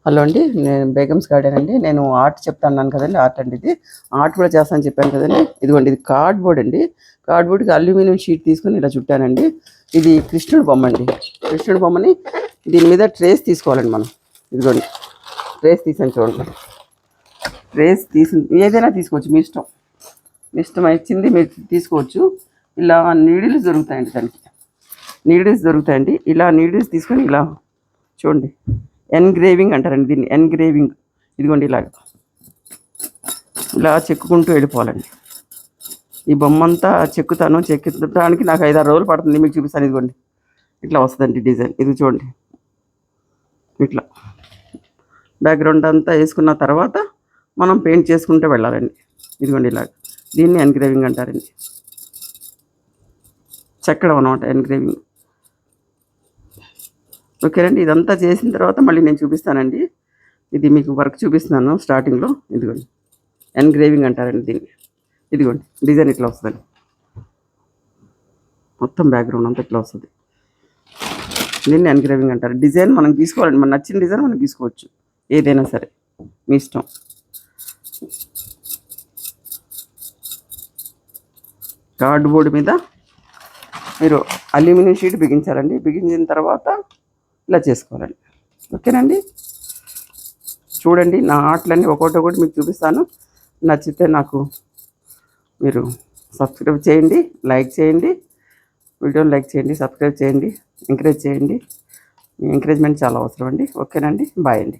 Hello అండి, నేను Begums garden అండి. నేను ఆర్ట్ చెప్తాను కదండి, ఆర్ట్ అండి. ఇది ఆర్ట్ కూడా చేస్తానని చెప్పాను కదండి. ఇదిగోండి, ఇది కార్డ్బోర్డ్ అండి. కార్డ్బోర్డ్కి అల్యూమినియం షీట్ తీసుకొని ఇలా చుట్టానండి. ఇది కృష్ణుడి బొమ్మ అండి. కృష్ణుడి బొమ్మని దీని మీద ట్రేస్ తీసుకోవాలండి మనం. ఇదిగోండి, ట్రేస్ తీసాను చూడండి. ట్రేస్ తీసి ఏదైనా తీసుకోవచ్చు, మీ ఇష్టం. మీ ఇష్టం వచ్చింది మీరు తీసుకోవచ్చు. ఇలా నీడిల్స్ దొరుకుతాయండి, దానికి నీడిల్స్ దొరుకుతాయండి. ఇలా నీడిల్స్ తీసుకొని ఇలా చూడండి, ఎన్గ్రేవింగ్ అంటారండి దీన్ని, ఎన్గ్రేవింగ్. ఇదిగోండి, ఇలా చెక్కుకుంటూ వెళ్ళిపోవాలండి. ఈ బొమ్మ అంతా చెక్కుతానికి నాకు 5-6 రోజులు పడుతుంది. మీకు చూపిస్తాను. ఇదిగోండి, ఇట్లా వస్తుందండి డిజైన్. ఇది చూడండి, ఇట్లా బ్యాక్గ్రౌండ్ అంతా వేసుకున్న తర్వాత మనం పెయింట్ చేసుకుంటూ వెళ్ళాలండి. ఇదిగోండి, దీన్ని ఎన్గ్రేవింగ్ అంటారండి. చెక్కడం అనమాట ఎన్గ్రేవింగ్. ఓకేనండి, ఇదంతా చేసిన తర్వాత మళ్ళీ నేను చూపిస్తానండి. ఇది మీకు వర్క్ చూపిస్తున్నాను స్టార్టింగ్లో. ఇదిగోండి, ఎన్గ్రేవింగ్ అంటారండి దీన్ని. ఇదిగోండి, డిజైన్ ఇట్లా వస్తుందండి. మొత్తం బ్యాక్గ్రౌండ్ అంతా ఇట్లా వస్తుంది. దీన్ని ఎన్గ్రేవింగ్ అంటారు. డిజైన్ మనం తీసుకోవాలండి, మనకు నచ్చిన డిజైన్ మనం తీసుకోవచ్చు, ఏదైనా సరే మీ ఇష్టం. కార్డ్బోర్డ్ మీద మీరు అల్యూమినియం షీట్ బిగించాలండి. బిగించిన తర్వాత ఇలా చేసుకోవాలండి. ఓకేనండి, చూడండి నా ఆర్ట్లన్నీ ఒకటి మీకు చూపిస్తాను. నచ్చితే నాకు మీరు సబ్స్క్రైబ్ చేయండి, లైక్ చేయండి, వీడియోని లైక్ చేయండి, సబ్స్క్రైబ్ చేయండి, ఎంకరేజ్ చేయండి. మీ ఎంకరేజ్మెంట్ చాలా అవసరం అండి. ఓకేనండి, బాయ్ అండి.